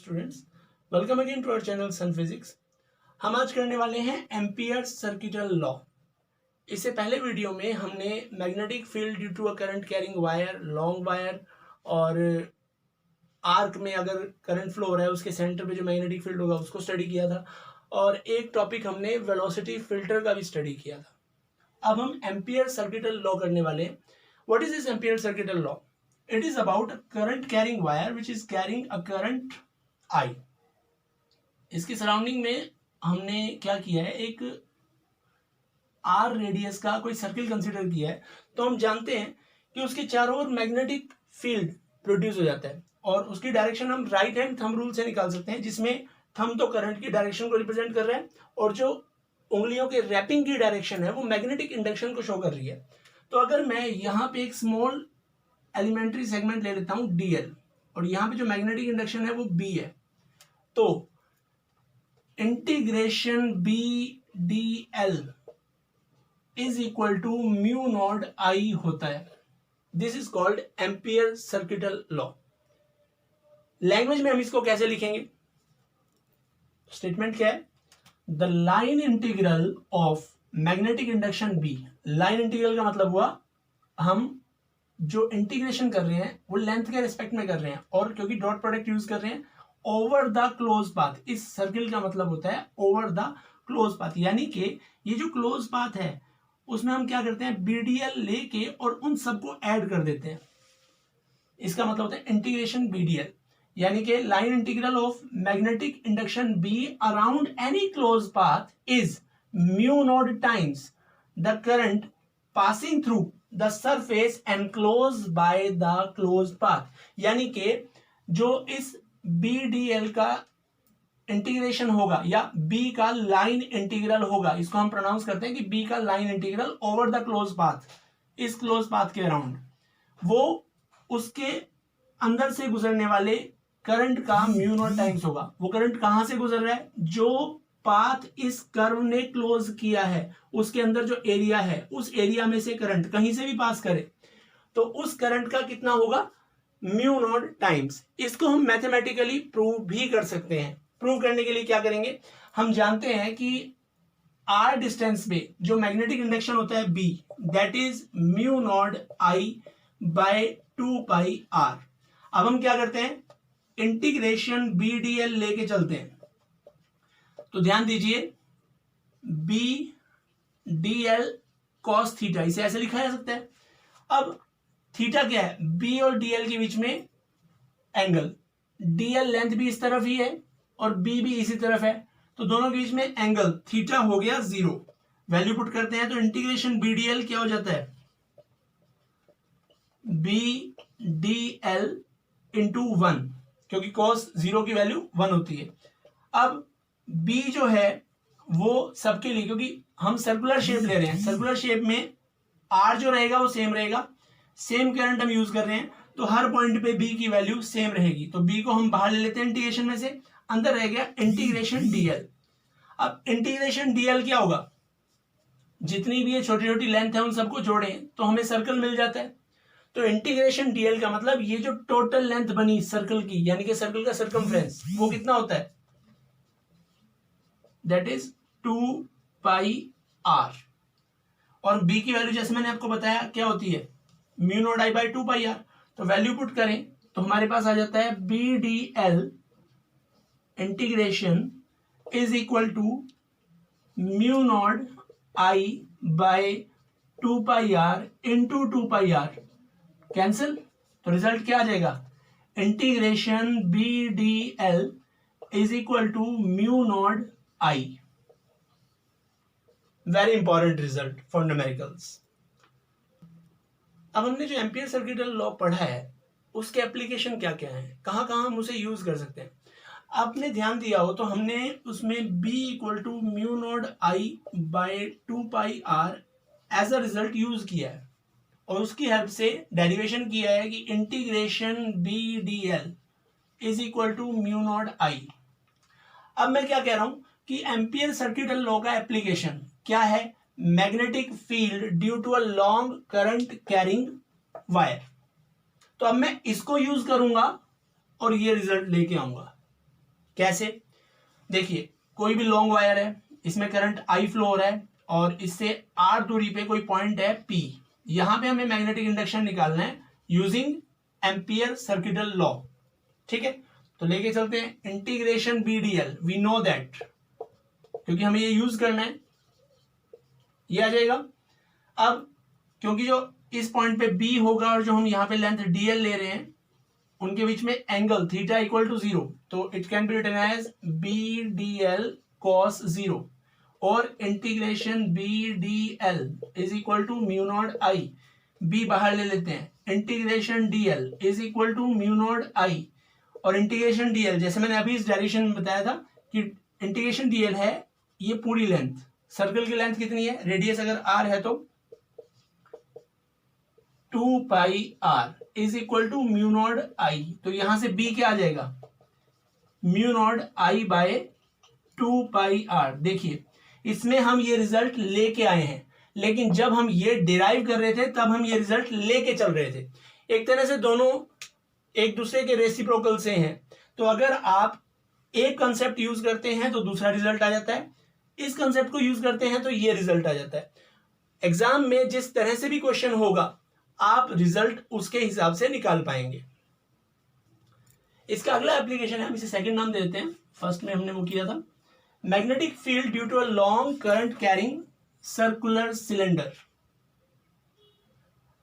Students, welcome again to our channel Sun Physics. हम आज करने वाले हैं एम्पियर सर्किटल लॉ। इससे पहले वीडियो में हमने magnetic field due to a current carrying wire, long wire और आर्क में अगर करंट फ्लो हो रहा है उसके सेंटर पे जो मैग्नेटिक फील्ड होगा उसको स्टडी किया था, और एक टॉपिक हमने वेलोसिटी फिल्टर का भी स्टडी किया था। अब हम एम्पियर सर्किटल लॉ करने वाले हैं। What is this ampere circuital law? It is about a current carrying wire which is carrying a current I. इसकी सराउंडिंग में हमने क्या किया है, एक R रेडियस का कोई सर्किल कंसीडर किया है। तो हम जानते हैं कि उसके चारों ओर मैग्नेटिक फील्ड प्रोड्यूस हो जाता है, और उसकी डायरेक्शन हम राइट हैंड थंब रूल से निकाल सकते हैं, जिसमें थंब तो करंट की डायरेक्शन को रिप्रेजेंट कर रहा है और जो उंगलियों के रैपिंग की डायरेक्शन है वो मैग्नेटिक इंडक्शन को शो कर रही है। तो अगर मैं यहाँ पे एक स्मॉल एलिमेंट्री सेगमेंट ले लेता हूं dl, और यहां पे जो मैग्नेटिक इंडक्शन है वो b है, तो integration b dl is equal to mu naught I होता है। This is called ampere circuital law. Language में हम इसको कैसे लिखेंगे? स्टेटमेंट क्या है? The line integral of magnetic induction b। Line integral का मतलब हुआ हम जो इंटीग्रेशन कर रहे हैं वो लेंथ के रिस्पेक्ट में कर रहे हैं, और क्योंकि डॉट प्रोडक्ट यूज कर रहे हैं ओवर द क्लोज पाथ। इस सर्किल का मतलब होता है ओवर द क्लोज पाथ, यानी कि ये जो क्लोज पाथ है उसमें हम क्या करते हैं, बीडीएल लेके और उन सबको ऐड कर देते हैं। इसका मतलब होता है इंटीग्रेशन बीडीएल, यानी कि line integral of magnetic induction be around any close path is mu not times the current passing through the surface enclose by the close path. यानी कि जो इस बी डी एल का इंटीग्रेशन होगा या B का लाइन इंटीग्रल होगा, इसको हम प्रोनाउंस करते हैं कि बी का line integral over the close path, इस क्लोज पाथ के अराउंड, वो उसके अंदर से गुजरने वाले करंट का म्यू नॉट टाइम्स होगा। वो करंट कहां से गुजर रहा है? जो पाथ इस कर्व ने क्लोज किया है उसके अंदर जो एरिया है उस एरिया में से करंट कहीं से भी पास करे तो उस करंट का कितना होगा? Mu naught times. इसको हम मैथमेटिकली प्रूव भी कर सकते हैं। प्रूव करने के लिए क्या करेंगे, हम जानते हैं कि आर डिस्टेंस पे जो मैग्नेटिक इंडक्शन होता है B, that is mu naught I by 2 pi R. अब हम क्या करते हैं, इंटीग्रेशन बी डी एल लेके चलते हैं। तो ध्यान दीजिए, B D L cos theta, इसे ऐसे लिखा जा सकता है। अब थीटा क्या है? बी और डीएल के बीच में एंगल, डीएल लेंथ भी इस तरफ ही है और बी भी इसी तरफ है, तो दोनों के बीच में एंगल थीटा हो गया 0। वैल्यू पुट करते हैं तो इंटीग्रेशन बी डी एल क्या हो जाता है? बी डी एल इंटू 1, क्योंकि कॉस 0 की वैल्यू 1 होती है। अब b जो है वो सबके लिए, क्योंकि हम सर्कुलर शेप ले रहे हैं, सर्कुलर शेप में r जो रहेगा वो सेम रहेगा, सेम करंट हम यूज कर रहे हैं, तो हर पॉइंट पे b की वैल्यू सेम रहेगी। तो b को हम बाहर ले लेते हैं इंटीग्रेशन में से, अंदर रह गया इंटीग्रेशन dl। अब इंटीग्रेशन dl क्या होगा? जितनी भी ये छोटी छोटी लेंथ है उन सबको जोड़ें तो हमें सर्कल मिल जाता है। तो इंटीग्रेशन dl का मतलब ये जो टोटल लेंथ बनी सर्कल की, यानी कि सर्कल का सर्कमफ्रेंस, वो कितना होता है? That is 2 pi R. और b की वैल्यू जैसे मैंने आपको बताया क्या होती है? Mu naught I by 2 pi R. तो वैल्यू पुट करें तो हमारे पास आ जाता है B D L integration is equal to mu naught I by 2 pi R into 2 pi R. Cancel, तो रिजल्ट क्या आ जाएगा? Integration B D L is equal to mu naught I. Very important result for numericals. अब हमने जो ampere circuital law पढ़ा है उसके एप्लीकेशन क्या क्या है, कहां कहां हम उसे यूज कर सकते हैं। आपने ध्यान दिया हो तो हमने उसमें b equal to mu naught I by 2 pi R as a result use किया है, और उसकी हेल्प से डेरिवेशन किया है कि integration B D L is equal to mu naught I. अब मैं क्या कह रहा हूं कि एम्पियर सर्किटल लॉ का एप्लीकेशन क्या है? Magnetic field due to a long current carrying wire. तो अब मैं इसको यूज करूंगा और ये रिजल्ट लेके आऊंगा। कैसे? देखिए, कोई भी लॉन्ग वायर है, इसमें करंट I फ्लो हो रहा है और इससे R दूरी पे कोई पॉइंट है P। यहां पे हमें मैग्नेटिक इंडक्शन निकालना है यूजिंग एम्पियर सर्किटल लॉ। ठीक है, तो लेके चलते हैं integration BDL, we know that, क्योंकि हमें ये यूज करना है, ये आ जाएगा। अब क्योंकि जो इस पॉइंट पे B होगा और जो हम यहाँ पे लेंथ DL ले रहे हैं उनके बीच में एंगल थीटा इक्वल टू 0, तो it can be written as BDL cos 0 और integration BDL is equal to mu naught I, B बाहर ले लेते हैं, integration DL is equal to mu naught I और इंटीग्रेशन DL जैसे मैंने अभी इस डायरेक्शन में बताया था कि इंटीग्रेशन DL है ये पूरी लेंथ, सर्कल की लेंथ कितनी है, रेडियस अगर R है तो 2 pi R is equal to mu naught I, तो यहां से B क्या आ जाएगा, mu naught I by 2 pi R। देखिए, इसमें हम ये रिजल्ट लेके आए हैं, लेकिन जब हम ये डिराइव कर रहे थे तब हम ये रिजल्ट लेके चल रहे थे। एक तरह से दोनों एक दूसरे के रेसिप्रोकल से हैं, तो अगर आप एक कंसेप्ट यूज करते हैं तो दूसरा रिजल्ट आ जाता है, इस कंसेप्ट को यूज करते हैं तो ये रिजल्ट आ जाता है। एग्जाम में जिस तरह से भी क्वेश्चन होगा आप रिजल्ट उसके हिसाब से निकाल पाएंगे। इसका अगला एप्लीकेशन है, हम इसे सेकंड नाम देते हैं, फर्स्ट में हमने वो किया था, magnetic field due to a long current carrying circular cylinder.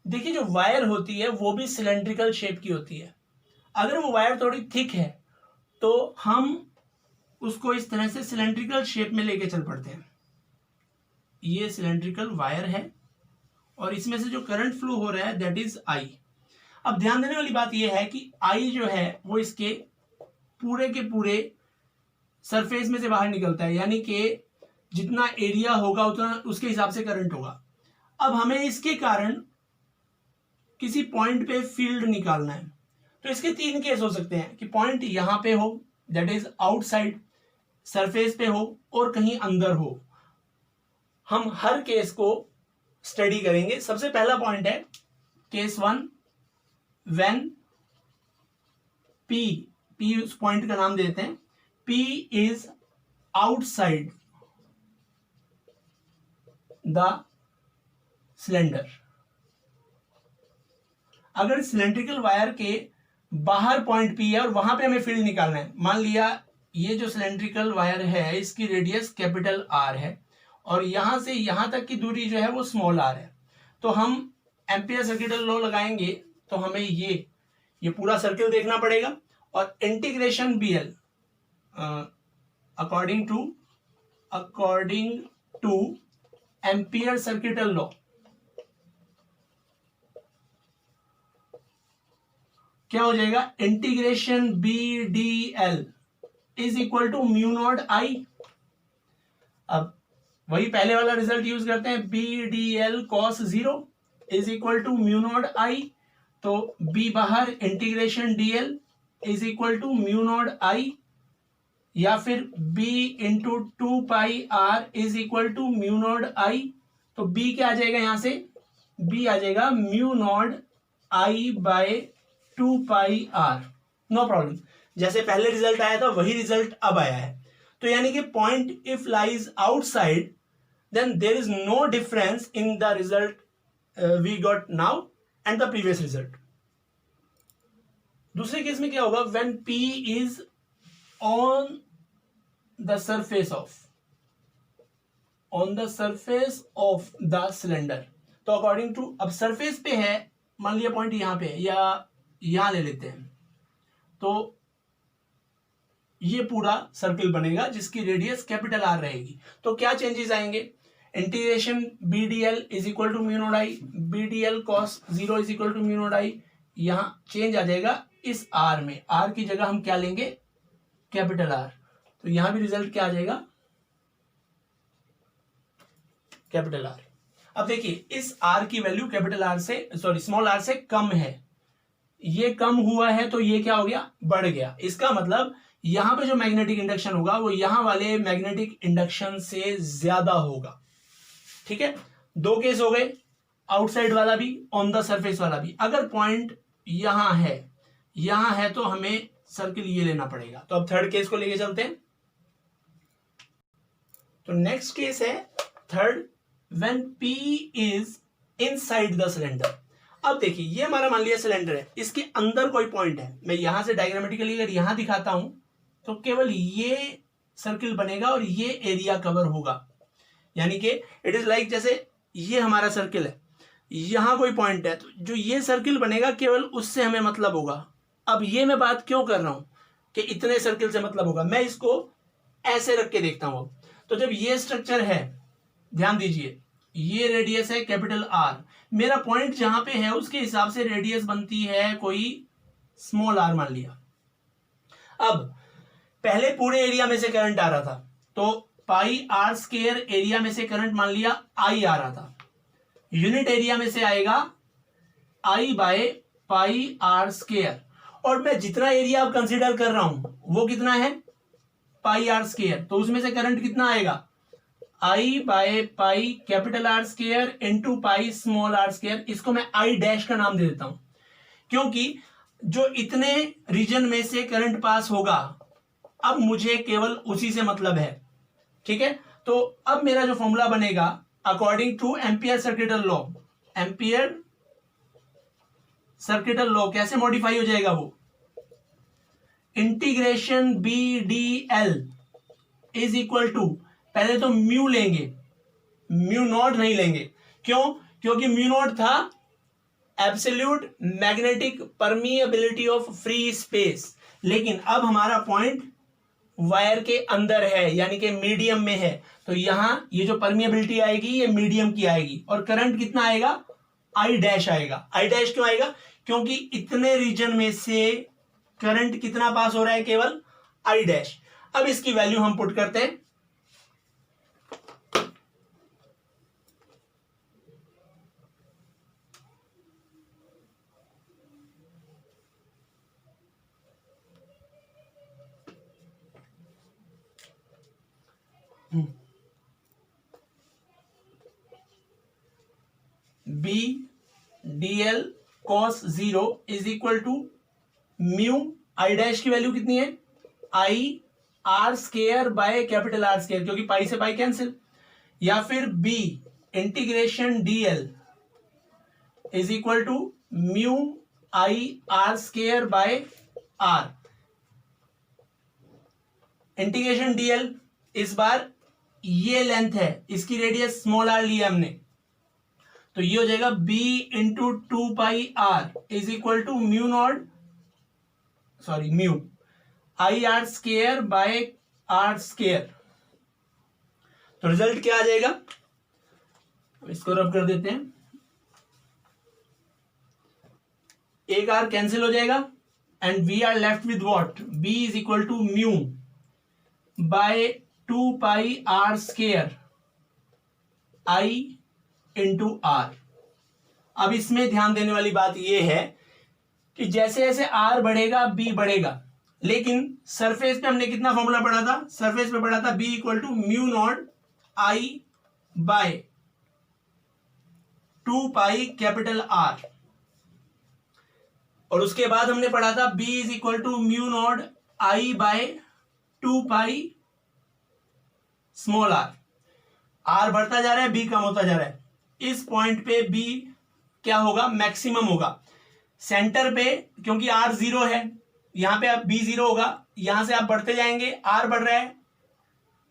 देखिए, जो वायर होती है वो भी सिलेंड्रिकल शेप की होती है। अगर वो वायर थोड़ी थिक है तो हम उसको इस तरह से सिलेंड्रिकल शेप में लेके चल पड़ते हैं। ये सिलेंड्रिकल वायर है और इसमें से जो करंट फ्लो हो रहा है दैट इज I। अब ध्यान देने वाली बात यह है कि I जो है वो इसके पूरे के पूरे सरफेस में से बाहर निकलता है, यानी कि जितना एरिया होगा उतना उसके हिसाब से करंट होगा। अब हमें इसके कारण किसी पॉइंट पे फील्ड निकालना है, तो इसके तीन केस हो सकते हैं कि पॉइंट यहां पे हो दैट इज आउटसाइड, सरफेस पे हो और कहीं अंदर हो। हम हर केस को स्टडी करेंगे। सबसे पहला पॉइंट है केस 1, व्हेन P उस पॉइंट का नाम देते हैं, P is outside the cylinder. अगर सिलेंड्रिकल वायर के बाहर पॉइंट P है और वहां पे हमें फील्ड निकालना है, मान लिया ये जो सिलेंड्रिकल वायर है इसकी रेडियस कैपिटल R है और यहां से यहां तक की दूरी जो है वो स्मॉल r है, तो हम एम्पियर सर्किटल लॉ लगाएंगे तो हमें ये पूरा सर्किल देखना पड़ेगा और integration BL according to ampere circuital law क्या हो जाएगा, integration BDL is equal to mu naught I। अब वही पहले वाला रिजल्ट यूज करते हैं, BDL cos 0 is equal to mu naught I, तो B बाहर, integration DL is equal to mu naught I, या फिर B into 2 pi R is equal to mu naught I, तो B क्या आ जाएगा, यहां से B आ जाएगा mu naught I by 2 pi R। No problem, जैसे पहले रिजल्ट आया था वही रिजल्ट अब आया है। तो यानी कि point if lies outside then there is no difference in the result we got now and the previous result. दूसरे केस में क्या होगा, when P is on the surface of the cylinder, तो अकॉर्डिंग टू, अब surface पे है, मान लिया पॉइंट यहां पे या यहां ले लेते हैं, तो ये पूरा सर्किल बनेगा जिसकी रेडियस कैपिटल R रहेगी। तो क्या चेंजेस आएंगे, integration BDL is equal to mu naught I, BDL cos 0 is equal to mu naught I, यहां चेंज आ जाएगा इस R में, R की जगह हम क्या लेंगे, कैपिटल R, तो यहां भी रिजल्ट क्या आ जाएगा, कैपिटल R। अब देखिए, इस R की वैल्यू कैपिटल R से, सॉरी स्मॉल r से कम है, ये कम हुआ है तो ये क्या हो गया, बढ़ गया। इसका मतलब यहां पे जो मैग्नेटिक इंडक्शन होगा वो यहां वाले मैग्नेटिक इंडक्शन से ज्यादा होगा। ठीक है, दो केस हो गए, आउटसाइड वाला भी, ऑन द सरफेस वाला भी। अगर पॉइंट यहां है तो हमें सर्किल ये लेना पड़ेगा। तो अब थर्ड केस को लेके चलते हैं। तो नेक्स्ट केस है third, when P is inside the cylinder. अब देखिए ये हमारा मान लिया सिलेंडर है, इसके अंदर कोई पॉइंट है, मैं यहां से डायग्रामेटिकली अगर यहां दिखाता हूं तो केवल ये सर्किल बनेगा और ये एरिया कवर होगा। यानी कि इट इज लाइक जैसे ये हमारा सर्किल है, यहां कोई पॉइंट है, तो जो ये सर्किल बनेगा केवल उससे हमें मतलब होगा। अब ये मैं बात क्यों कर रहा हूं कि इतने सर्किल से मतलब होगा, मैं इसको ऐसे रख के देखता हूं। तो जब ये स्ट्रक्चर है, ध्यान दीजिए, ये रेडियस है कैपिटल आर, मेरा पॉइंट जहां पे है उसके हिसाब से रेडियस बनती है कोई स्मॉल आर मान लिया। अब पहले पूरे एरिया में से करंट आ रहा था, तो पाई आर स्क्वायर एरिया में से करंट मान लिया आई आ रहा था, यूनिट एरिया में से आएगा I by pi R square, और मैं जितना एरिया अब कंसीडर कर रहा हूं वो कितना है, पाई आर स्क्वायर, तो उसमें से करंट कितना आएगा, I by pi capital R square into pi small R square. इसको मैं आई डैश का नाम दे देता हूं, क्योंकि जो इतने रीजन में से करंट पास होगा अब मुझे केवल उसी से मतलब है। ठीक है, तो अब मेरा जो फॉर्मूला बनेगा according to ampere circuital law, ampere circuital law कैसे मॉडिफाई हो जाएगा, वो integration B D L is equal to, पहले तो म्यू लेंगे, म्यू नॉट नहीं लेंगे, क्यों, क्योंकि म्यू नॉट था absolute magnetic permeability of free space, लेकिन अब हमारा पॉइंट वायर के अंदर है यानी कि मीडियम में है, तो यहां ये जो परमिएबिलिटी आएगी ये मीडियम की आएगी, और करंट कितना आएगा, आई डैश आएगा। आई डैश क्यों आएगा, क्योंकि इतने रीजन में से करंट कितना पास हो रहा है, केवल आई डैश। अब इसकी वैल्यू हम पुट करते हैं, B D L cos 0 is equal to mu, I dash की वैल्यू कितनी है, I R square by capital R square, क्योंकि पाई से पाई कैंसिल, या फिर B integration D L is equal to mu I R square by R. Integration DL, इस बार ये लेंथ है, इसकी रेडियस स्मॉल आर लिया हमने, तो ये हो जाएगा b into 2 pi R is equal to mu naught, sorry mu I R square by R square. तो रिजल्ट क्या आ जाएगा, इसको रब कर देते हैं, एक आर कैंसिल हो जाएगा and we are left with what, b is equal to mu by 2 pi R square I into R. अब इसमें ध्यान देने वाली बात यह है कि जैसे जैसे आर बढ़ेगा बी बढ़ेगा, लेकिन सरफेस पे हमने कितना फॉर्मूला पढ़ा था, सरफेस पे पढ़ा था B equal to mu naught I by 2 pi capital R, और उसके बाद हमने पढ़ा था b is equal to mu naught I by 2 pi small R. R बढ़ता जा रहा है, b कम होता जा रहा है, इस पॉइंट पे b क्या होगा, मैक्सिमम होगा। सेंटर पे क्योंकि r 0 है, यहां पे आप b 0 होगा, यहां से आप बढ़ते जाएंगे, r बढ़ रहा है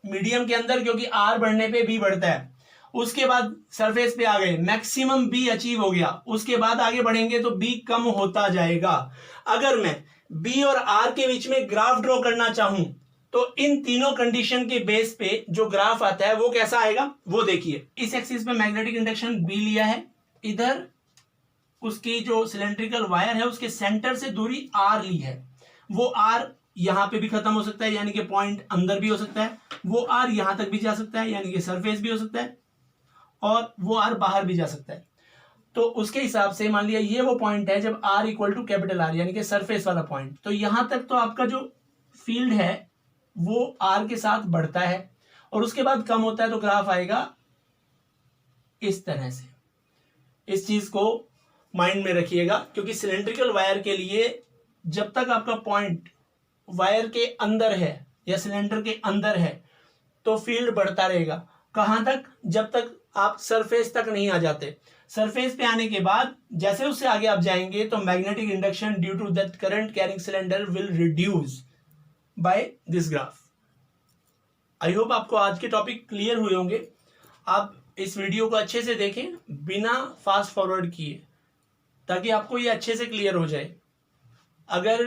मीडियम के अंदर, क्योंकि r बढ़ने पे b बढ़ता है। उसके बाद सरफेस पे आ गए, मैक्सिमम b अचीव हो गया, उसके बाद आगे बढ़ेंगे तो b कम होता जाएगा। अगर मैं b और r के बीच में ग्राफ ड्रॉ करना चाहूं तो इन तीनों कंडीशन के बेस पे जो ग्राफ आता है वो कैसा आएगा, वो देखिए। इस एक्सिस पे मैग्नेटिक इंडक्शन b लिया है, इधर उसकी जो सिलेंड्रिकल वायर है उसके सेंटर से दूरी r ली है, वो r यहां पे भी खत्म हो सकता है यानी कि पॉइंट अंदर भी हो सकता है, वो r यहां तक भी जा सकता है यानी कि सरफेस भी हो सकता है, और वो r बाहर भी जा सकता है। तो उसके हिसाब से मान लिया ये वो पॉइंट है जब r equal to capital R यानी कि सरफेस वाला पॉइंट, तो यहां तक तो आपका जो फील्ड है वो r के साथ बढ़ता है और उसके बाद कम होता है, तो ग्राफ आएगा इस तरह से। इस चीज को माइंड में रखिएगा, क्योंकि सिलेंड्रिकल वायर के लिए जब तक आपका पॉइंट वायर के अंदर है या सिलेंडर के अंदर है तो फील्ड बढ़ता रहेगा। कहां तक? जब तक आप सरफेस तक नहीं आ जाते। सरफेस पे आने के बाद जैसे उससे आगे आप जाएंगे तो magnetic induction due to that current carrying cylinder will reduce by this graph. I hope आपको आज के टॉपिक क्लियर हुए होंगे। आप इस वीडियो को अच्छे से देखें बिना फास्ट फॉरवर्ड किए, ताकि आपको ये अच्छे से क्लियर हो जाए। अगर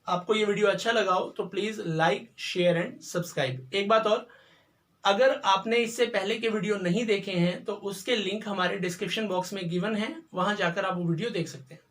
आपको ये वीडियो अच्छा लगा हो तो please like, share and subscribe. एक बात और, अगर आपने इससे पहले के वीडियो नहीं देखे हैं तो उसके लिंक हमारे डिस्क्रिप्शन बॉक्स में गिवन है, वहां जाकर आप वो वीडियो देख सकते हैं।